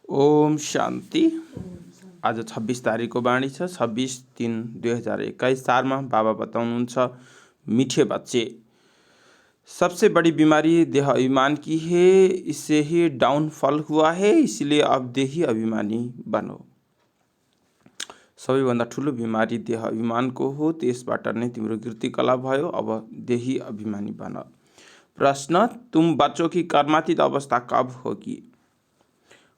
ओम शान्ति। आज 26 तारिकको बाणी छ 26/3/2021 सालमा बाबा बताउनुहुन्छ, मीठे बच्चे, सबसे बड़ी बीमारी देह अभिमान की है। इससे ही डाउनफल हुआ है, इसलिए अब देही अभिमानी बनो। सबैभन्दा ठुलो बिमारी देह अभिमानको हो, त्यसबाट नै तिम्रो कृतिकला भयो। अब देही अभिमानी बन। प्रश्न, तुम बच्चों की कर्मातीत अवस्था कब होगी?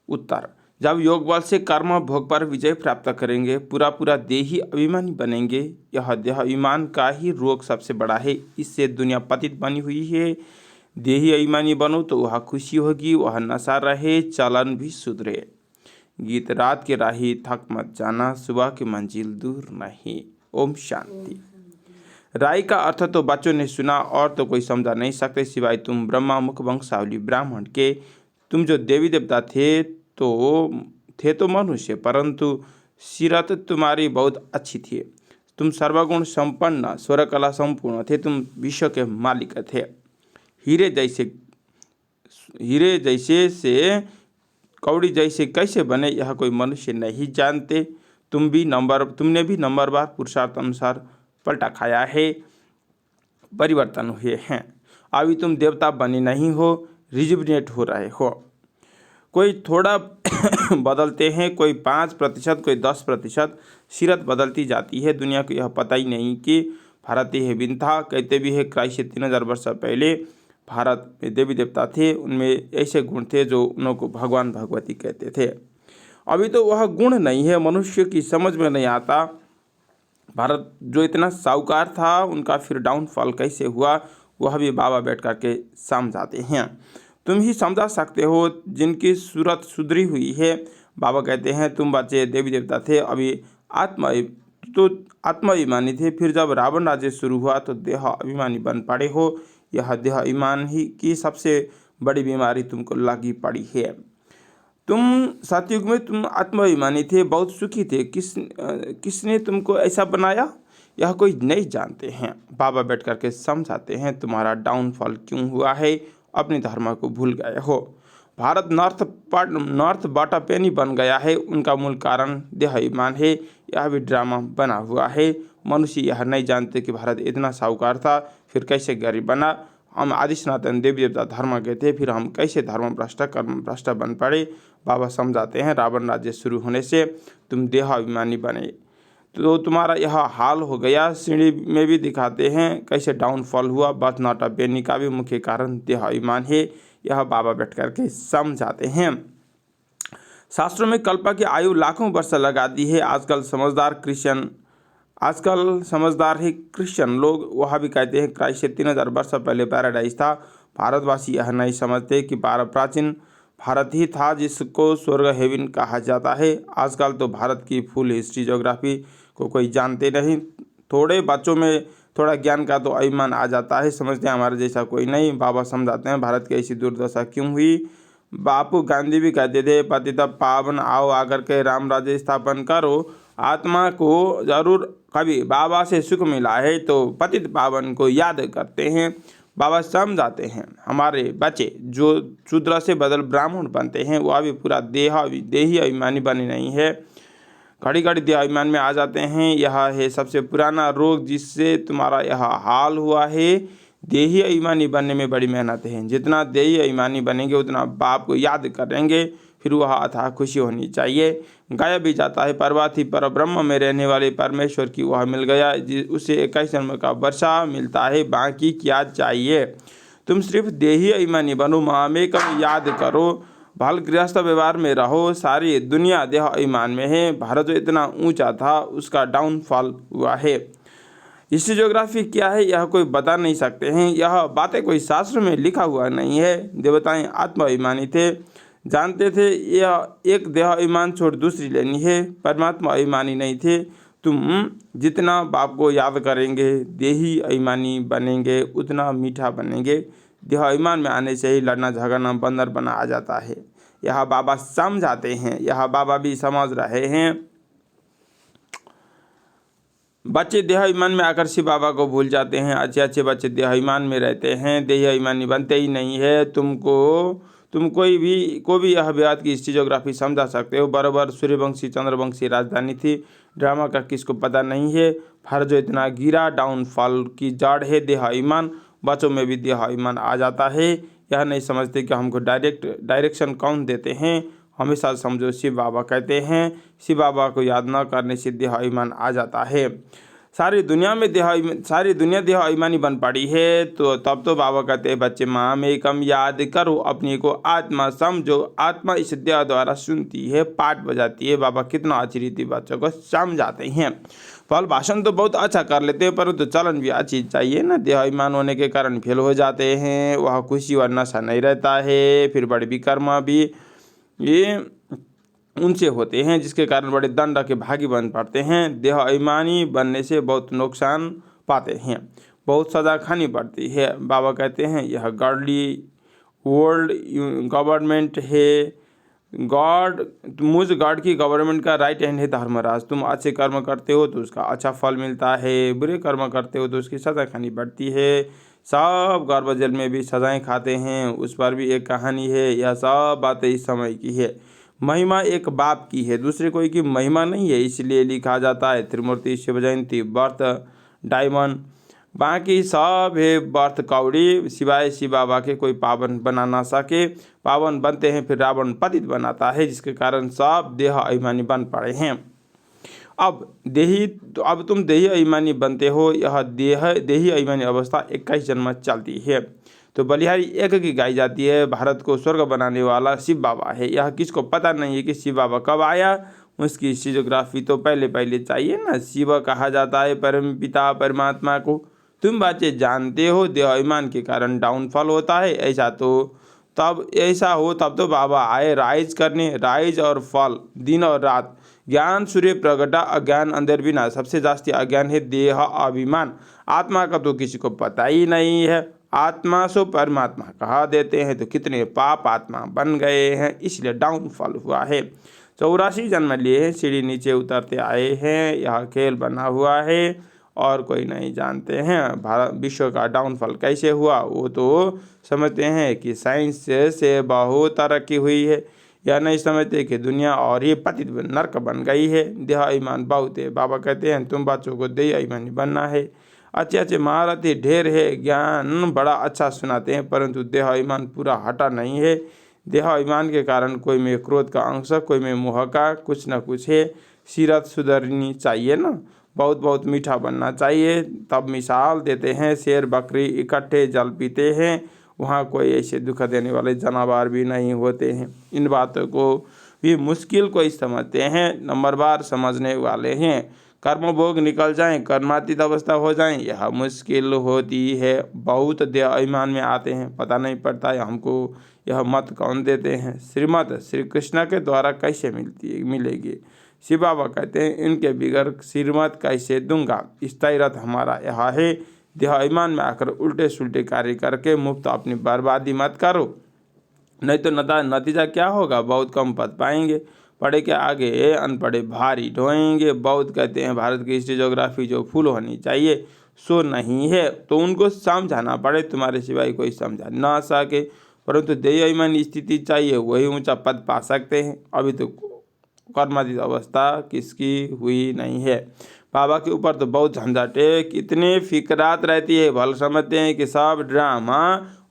उत्तर, जब योग बल से कर्म भोग पर विजय प्राप्त करेंगे, पूरा देही अभिमानी बनेंगे। यह देह अभिमान का ही रोग सबसे बड़ा है। इससे दुनिया पतित बनी हुई है। देही अभिमानी बनो तो वह खुशी होगी, वह नशा रहे, चलन भी सुधरे। गीत, रात के राही थक मत जाना, सुबह की मंजिल दूर नहीं। ओम शांति। राय का अर्थ तो बच्चों ने सुना और तो कोई समझा नहीं सकते सिवाय तुम ब्रह्मा मुख वंशावली ब्राह्मण के। तुम जो देवी देवता थे तो मनुष्य, परंतु सीरत तुम्हारी बहुत अच्छी थी। तुम सर्वगुण संपन्न, स्वरकला संपूर्ण थे। तुम विश्व के मालिक थे। हीरे जैसे से कौड़ी जैसे कैसे बने, यह कोई मनुष्य नहीं जानते। तुमने भी नंबरवार पुरुषार्थ अनुसार पलटा खाया है, परिवर्तन हुए हैं। अभी तुम देवता बने नहीं हो, रिजुविनेट हो रहे हो। कोई थोड़ा बदलते हैं, कोई 5%, कोई 10%। सीरत बदलती जाती है। दुनिया को यह पता ही नहीं कि भारत ही हेबिन था। कहते भी है क्राइस्ट से 3000 वर्ष पहले भारत में देवी देवता थे। उनमें ऐसे गुण थे जो उनको भगवान भगवती कहते थे। अभी तो वह गुण नहीं है, मनुष्य की समझ में नहीं आता। भारत जो इतना साहूकार था, उनका फिर डाउनफॉल कैसे हुआ, वह भी बाबा बैठ कर के समझाते हैं। तुम ही समझा सकते हो जिनकी सूरत सुधरी हुई है। बाबा कहते हैं, तुम बच्चे देवी देवता थे, अभी आत्माभिमानी थे। फिर जब रावण राज्य शुरू हुआ तो देह अभिमानी बन पड़े हो। यह देह अभिमान ही की सबसे बड़ी बीमारी तुमको लगी पड़ी है। तुम सतयुग में तुम आत्माभिमानी थे, बहुत सुखी थे। किसने तुमको ऐसा बनाया, यह कोई नहीं जानते हैं। बाबा बैठ करके समझाते हैं, तुम्हारा डाउनफॉल क्यों हुआ है, अपने धर्म को भूल गए हो। भारत नॉर्थ बाटापेनी बन गया है, उनका मूल कारण देह अभिमान है। यह भी ड्रामा बना हुआ है। मनुष्य यह नहीं जानते कि भारत इतना साहूकार था, फिर कैसे गरीब बना। हम आदि सनातन देवी देवता धर्म के थे, फिर हम कैसे धर्म भ्रष्ट कर्म भ्रष्ट बन पड़े। बाबा समझाते हैं, रावण राज्य शुरू होने से तुम देह अभिमानी बने तो तुम्हारा यह हाल हो गया। सीढ़ी में भी दिखाते हैं कैसे डाउनफॉल हुआ। बर्थ नॉट अ पेनी का भी मुख्य कारण देह अभिमान है। यह बाबा बैठ कर के समझाते हैं। शास्त्रों में कल्प की आयु लाखों वर्ष लगा दी है। आजकल समझदार ही क्रिश्चियन लोग वह भी कहते हैं क्राइस्ट से 3000 वर्ष पहले पैराडाइज था। भारतवासी यह नहीं समझते कि प्राचीन भारत ही था जिसको स्वर्ग हेवन कहा जाता है। आजकल तो भारत की फुल हिस्ट्री ज्योग्राफी को कोई जानते नहीं। थोड़े बच्चों में थोड़ा ज्ञान का तो अभिमान आ जाता है, समझते हैं हमारे जैसा कोई नहीं। बाबा समझाते हैं भारत की ऐसी दुर्दशा क्यों हुई। बापू गांधी भी कहते थे, पतित पावन आओ आकर के राम राज्य स्थापन करो। आत्मा को जरूर कभी बाबा से सुख मिला है तो पतित पावन को याद करते हैं। बाबा समझाते हैं, हमारे बच्चे जो शूद्र से बदल ब्राह्मण बनते हैं, वह भी पूरा देही अभिमानी बने नहीं है। घड़ी घड़ी देह अभिमान में आ जाते हैं। यह है सबसे पुराना रोग जिससे तुम्हारा यह हाल हुआ है। देही अभिमानी बनने में बड़ी मेहनत है। जितना देही अभिमानी बनेंगे उतना बाप को याद करेंगे, फिर वह अथाह खुशी होनी चाहिए। गायब भी जाता है। पर्वत पर ब्रह्म में रहने वाले परमेश्वर की वह मिल गया, उसे 21 जन्म का वर्षा मिलता है। बाकी क्या चाहिए। तुम सिर्फ देही अभिमानी बनो, महामेकम याद करो, भल गृहस्थ व्यवहार में रहो। सारी दुनिया देह अभिमान में है। भारत जो इतना ऊंचा था उसका डाउनफॉल हुआ है। हिस्ट्री ज्योग्राफी क्या है यह कोई बता नहीं सकते हैं। यह बातें कोई शास्त्र में लिखा हुआ नहीं है। देवताएं आत्म अभिमानी थे, जानते थे यह एक देह अभिमान छोड़ दूसरी लेनी है। परमात्मा अभिमानी नहीं थे। तुम जितना बाप को याद करेंगे, देही अभिमानी बनेंगे, उतना मीठा बनेंगे। देह अभिमान में आने से ही लड़ना झगड़ना बंदर बना आ जाता है। यह बाबा समझाते हैं, यह बाबा भी समझ रहे हैं। बच्चे देह अभिमान में आकर शिव बाबा को भूल जाते हैं। अच्छे अच्छे बच्चे देह अभिमान में रहते हैं, देह अभिमानी बनते ही नहीं है। तुम को भी यह भारत की हिस्ट्री ज्योग्राफी समझा सकते हो। बराबर सूर्यवंशी चंद्रवंशी राजधानी थी। ड्रामा का किसको पता नहीं है। भारत जो इतना गिरा, डाउनफॉल की जड़ है देह ईमान। बच्चों में भी देह ईमान आ जाता है। यह नहीं समझते कि हमको डायरेक्शन कौन देते हैं। हमेशा समझो शिव बाबा कहते हैं। शिव बाबा को याद न करने से देह ईमान आ जाता है। सारी दुनिया देह ईमानी बन पड़ी है। तो तब तो बाबा कहते हैं बच्चे माम एकम याद करो, अपनी को आत्मा समझो। आत्मा इस देह द्वारा सुनती है, पाठ बजाती है। बाबा कितना अच्छी रीति बच्चों को समझाते हैं। फल भाषण तो बहुत अच्छा कर लेते हैं, परंतु चलन भी अच्छी चाहिए ना। देह ईमान होने के कारण फेल हो जाते हैं। वह खुशी और नशा नहीं रहता है। फिर बड़े विकर्मा भी ये उनसे होते हैं, जिसके कारण बड़े दंड के भागी बन पड़ते हैं। देह ईमानी बनने से बहुत नुकसान पाते हैं, बहुत सजा खानी पड़ती है। बाबा कहते हैं यह गॉडली वर्ल्ड गवर्नमेंट है। मुझ गॉड की गवर्नमेंट का राइट हैंड है धर्मराज। तुम अच्छे कर्म करते हो तो उसका अच्छा फल मिलता है, बुरे कर्म करते हो तो उसकी सजा खानी पड़ती है। सब गर्भजल में भी सजाएं खाते हैं, उस पर भी एक कहानी है। यह सब बातें इस समय की है। महिमा एक बाप की है, दूसरे कोई की महिमा नहीं है। इसलिए लिखा जाता है त्रिमूर्ति शिव जयंती बर्थ डायमंड, बाकी सब है बर्थ कौड़ी। सिवाय शिव बाबा के कोई पावन बना ना सके। पावन बनते हैं फिर रावण पतित बनाता है, जिसके कारण सब देह अभिमानी बन पड़े हैं। अब तुम देही अभिमानी बनते हो। यह देही अभिमानी अवस्था 21 जन्म चलती है। तो बलिहारी एक की गाई जाती है। भारत को स्वर्ग बनाने वाला शिव बाबा है। यह किसको पता नहीं है कि शिव बाबा कब आया। उसकी हिस्ट्री ज्योग्राफी तो पहले चाहिए ना। शिव कहा जाता है परम पिता परमात्मा को। तुम बच्चे जानते हो देह अभिमान के कारण डाउनफॉल होता है। ऐसा हो तब तो बाबा आए राइज करने। राइज और फॉल दिन और रात। ज्ञान सूर्य प्रगटा, अज्ञान अंधेर बिना। सबसे जास्ती अज्ञान है देह अभिमान। आत्मा का तो किसी को पता ही नहीं है। आत्मा सो परमात्मा कहा देते हैं, तो कितने पाप आत्मा बन गए हैं, इसलिए डाउनफॉल हुआ है। 84 जन्म लिए हैं, सीढ़ी नीचे उतरते आए हैं। यह खेल बना हुआ है और कोई नहीं जानते हैं। भारत विश्व का डाउनफॉल कैसे हुआ वो तो समझते हैं कि साइंस से बहुत तरक्की हुई है। यह नहीं समझते कि दुनिया और ही पतित नर्क बन गई है। देह ईमान बहुत है। बाबा कहते हैं तुम बच्चों को देह ईमानी बनना है। अच्छे महारथी ढेर है, ज्ञान बड़ा अच्छा सुनाते हैं, परंतु देह ईमान पूरा हटा नहीं है। देह ईमान के कारण कोई में क्रोध का अंश, कोई में मोह का कुछ न कुछ है। सीरत सुधरनी चाहिए ना, बहुत मीठा बनना चाहिए। तब मिसाल देते हैं शेर बकरी इकट्ठे जल पीते हैं, वहाँ कोई ऐसे दुख देने वाले जानवर भी नहीं होते हैं। इन बातों को भी मुश्किल कोई समझते हैं, नंबरवार समझने वाले हैं। कर्म भोग निकल जाएं, कर्मातीत अवस्था हो जाएं, यह मुश्किल होती है। बहुत देह अभिमान में आते हैं, पता नहीं पड़ता है हमको यह मत कौन देते हैं। श्रीमत श्री कृष्ण के द्वारा कैसे मिलेगी। शिव बाबा कहते हैं इनके बिगड़ श्रीमत कैसे दूंगा। स्थायी रथ हमारा यह है। देह अभिमान में आकर उल्टे सुल्टे कार्य करके मुफ्त अपनी बर्बादी मत करो, नहीं तो नतीजा क्या होगा। बहुत कम पद पाएंगे, पढ़े के आगे अनपढ़े भारी ढोएंगे। बहुत कहते हैं भारत की हिस्ट्री ज्योग्राफी जो फुल होनी चाहिए सो नहीं है, तो उनको समझाना पड़े, तुम्हारे सिवाय कोई समझा ना सके। परंतु देह अभिमानी स्थिति चाहिए, वही ऊंचा पद पा सकते हैं। अभी तो कर्मातीत अवस्था किसकी हुई नहीं है। बाबा के ऊपर तो बहुत झंझट है, कितने फिक्रात रहती है। भल समझते हैं कि सब ड्रामा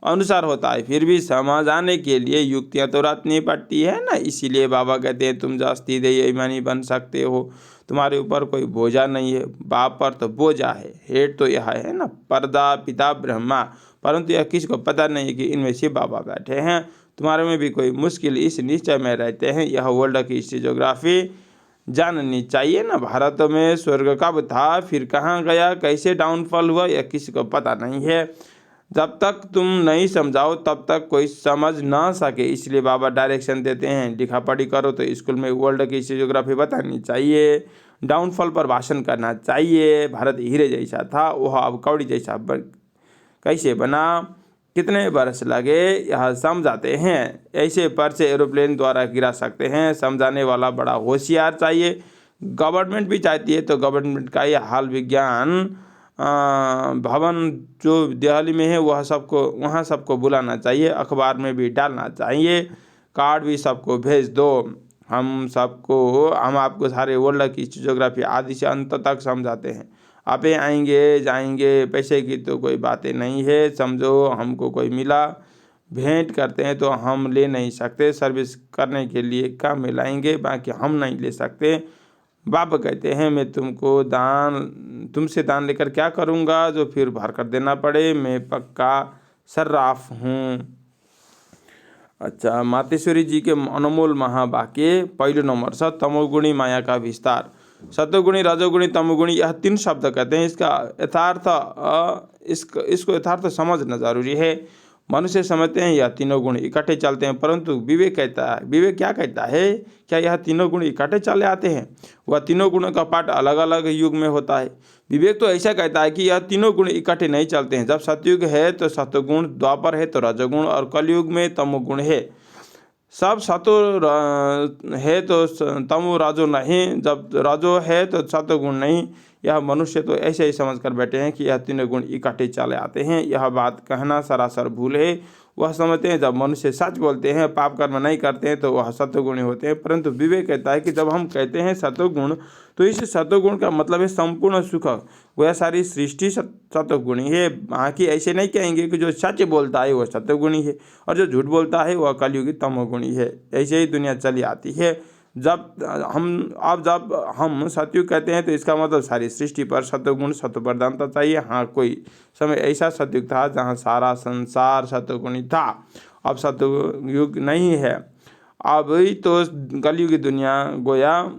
अनुसार होता है, फिर भी समझ आने के लिए युक्तियाँ तो रटनी पड़ती है ना। इसीलिए बाबा कहते हैं तुम जास्ती देह अभिमानी बन सकते हो। तुम्हारे ऊपर कोई बोझा नहीं है, बाप पर तो बोझा है। हेड तो यह है ना, पर्दा पिता ब्रह्मा, परंतु यह किसी को पता नहीं है कि इनमें शिव बाबा बैठे हैं। तुम्हारे में भी कोई मुश्किल इस निश्चय में रहते हैं। यह वर्ल्ड की हिस्ट्री ज्योग्राफी जाननी चाहिए ना। भारत में स्वर्ग कब था, फिर कहाँ गया, कैसे डाउनफॉल हुआ, यह किसी को पता नहीं है। जब तक तुम नहीं समझाओ तब तक कोई समझ ना सके। इसलिए बाबा डायरेक्शन देते हैं, लिखा पढ़ी करो। तो स्कूल में वर्ल्ड की हिस्ट्री ज्योग्राफी बतानी चाहिए, डाउनफॉल पर भाषण करना चाहिए। भारत हीरे जैसा था, वह अब कौड़ी जैसा कैसे बना, कितने बरस लगे, यह समझाते हैं। ऐसे पर से एरोप्लेन द्वारा गिरा सकते हैं। समझाने वाला बड़ा होशियार चाहिए। गवर्नमेंट भी चाहती है, तो गवर्नमेंट का यह हाल विज्ञान भवन जो दिल्ली में है वहाँ सबको बुलाना चाहिए, अखबार में भी डालना चाहिए, कार्ड भी सबको भेज दो। हम आपको सारे वर्ल्ड की ज्योग्राफी आदि से अंत तक समझाते हैं। आप आएंगे जाएंगे, पैसे की तो कोई बातें नहीं है। समझो हमको कोई मिला, भेंट करते हैं तो हम ले नहीं सकते, सर्विस करने के लिए काम में लाएंगे, बाकी हम नहीं ले सकते। बाप कहते हैं मैं तुमसे दान लेकर क्या करूँगा जो फिर भर कर देना पड़े, मैं पक्का सर्राफ हूँ। अच्छा, मातेश्वरी जी के अनमोल महावाक्य पहिलो नंबर छ तमोगुणी माया का विस्तार। सतोगुणी, रजोगुणी, तमोगुणी, यह 3 शब्द कहते हैं। इसको यथार्थ समझना जरूरी है। मनुष्य समझते हैं यह तीनों गुण इकट्ठे चलते हैं, परंतु विवेक क्या कहता है, क्या यह तीनों गुण इकट्ठे चले आते हैं? वह तीनों गुणों का पाठ अलग अलग युग में होता है। विवेक तो ऐसा कहता है कि यह तीनों गुण इकट्ठे नहीं चलते हैं। जब सतयुग है तो सतोगुण, द्वापर है तो रजोगुण और कलयुग में तमोगुण है। सब सतो है तो तमो राजो नहीं, जब राजो है तो सतोगुण नहीं। यह मनुष्य तो ऐसे ही समझ कर बैठे हैं कि यह तीनों गुण इकट्ठे चले आते हैं। यह बात कहना सरासर भूल है। वह समझते हैं जब मनुष्य सच बोलते हैं, पाप कर्म नहीं करते हैं तो वह सतोगुणी होते हैं, परंतु विवेक कहता है कि जब हम कहते हैं सतोगुण तो इस सतोगुण का मतलब है संपूर्ण सुख। वह सारी सृष्टि सतोगुणी है। बाकी ऐसे नहीं कहेंगे कि जो सच बोलता है वह सतोगुणी है और जो झूठ बोलता है वह कलयुगी तमोगुणी है। ऐसे ही दुनिया चली आती है। जब हम सतयुग कहते हैं तो इसका मतलब सारी सृष्टि पर सतोगुण सतोप्रधानता चाहिए। हाँ, कोई समय ऐसा सतयुग था जहाँ सारा संसार सतोगुणी था, अब सतयुग नहीं है। अब तो कलयुगी दुनिया गोया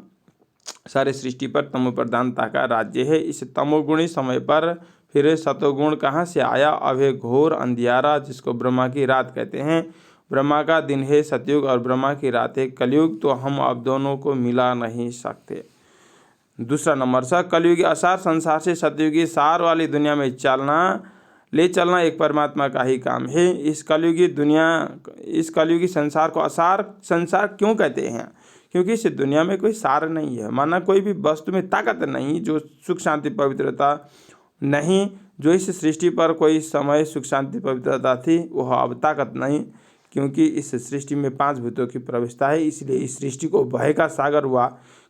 सारे सृष्टि पर तमोप्रधानता का राज्य है। इस तमोगुणी समय पर फिर सतोगुण कहाँ से आया? अब है घोर अंधियारा, जिसको ब्रह्मा की रात कहते हैं। ब्रह्मा का दिन है सतयुग और ब्रह्मा की रात है कलयुग, तो हम अब दोनों को मिला नहीं सकते। दूसरा नंबर सा कलयुगी असार संसार से सतयुगी सार वाली दुनिया में ले चलना एक परमात्मा का ही काम है। इस कलयुगी संसार को असार संसार क्यों कहते हैं? क्योंकि इस दुनिया में कोई सार नहीं है, माना कोई भी वस्तु में ताकत नहीं, जो सुख शांति पवित्रता नहीं। जो इस सृष्टि पर कोई समय सुख शांति पवित्रता थी वह अब ताकत नहीं, क्योंकि इस सृष्टि में 5 भूतों की प्रवेशता है। इसलिए इस सृष्टि को भय का सागर हुआ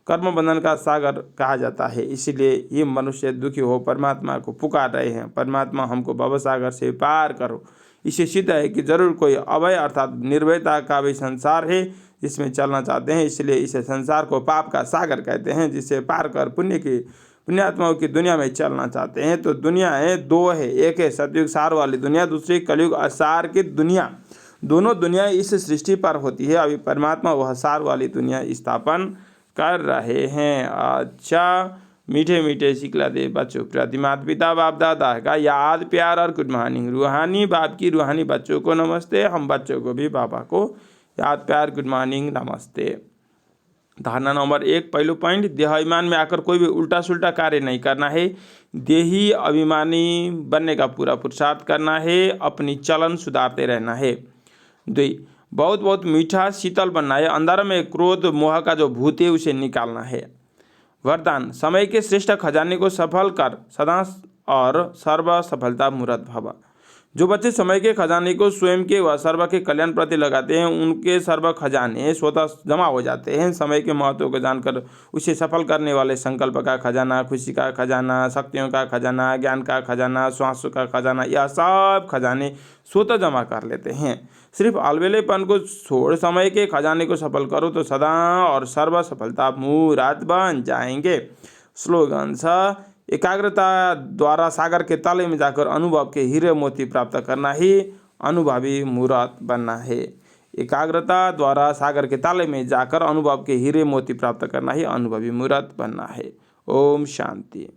कर्म बंधन का सागर कहा जाता है। इसलिए ये मनुष्य दुखी हो परमात्मा को पुकार रहे हैं, परमात्मा हमको भव सागर से पार करो। इससे सिद्ध है कि जरूर कोई अभय अर्थात निर्भयता का भी संसार है जिसमें चलना चाहते हैं। इसलिए इस संसार को पाप का सागर कहते हैं, जिसे पार कर पुण्यात्माओं की दुनिया में चलना चाहते हैं। तो दुनियाएं 2 है, एक है सतयुग सार वाली दुनिया, दूसरी कलयुग असार की दुनिया। दोनों दुनिया इस सृष्टि पर होती है। अभी परमात्मा वह सार वाली दुनिया स्थापन कर रहे हैं। अच्छा, मीठे मीठे सिखला दे बच्चों प्रति माता पिता बाप दादा का याद प्यार और गुड मॉर्निंग। रूहानी बाप की रूहानी बच्चों को नमस्ते। हम बच्चों को भी बाबा को याद प्यार गुड मॉर्निंग नमस्ते। धारणा नंबर 1, पहलू पॉइंट, देह अभिमान में आकर कोई भी उल्टा सुल्टा कार्य नहीं करना है। देही अभिमानी बनने का पूरा पुरुषार्थ करना है। अपनी चलन सुधारते रहना है। 2, बहुत मीठा शीतल बनना है। अंदर में क्रोध मोह का जो भूत है उसे निकालना है। वरदान, समय के श्रेष्ठ खजाने को सफल कर सदा और सर्व सफलता मूर्त भव। जो बच्चे समय के खजाने को स्वयं के व सर्व के कल्याण प्रति लगाते हैं, उनके सर्व खजाने स्वतः जमा हो जाते हैं। समय के महत्व को जानकर उसे सफल करने वाले संकल्प का खजाना, खुशी का खजाना, शक्तियों का खजाना, ज्ञान का खजाना, श्वास का खजाना, यह सब खजाने स्वतः जमा कर लेते हैं। सिर्फ अलबेलेपन को छोड़ समय के खजाने को सफल करो तो सदा और सर्व सफलता मूर्त बन जाएंगे। स्लोगन सा, एकाग्रता द्वारा सागर के तले में जाकर अनुभव के हीरे मोती प्राप्त करना ही अनुभवी मूर्त बनना है। एकाग्रता द्वारा सागर के ताले में जाकर अनुभव के हीरे मोती प्राप्त करना ही अनुभवी मूर्त बनना है। ओम शांति।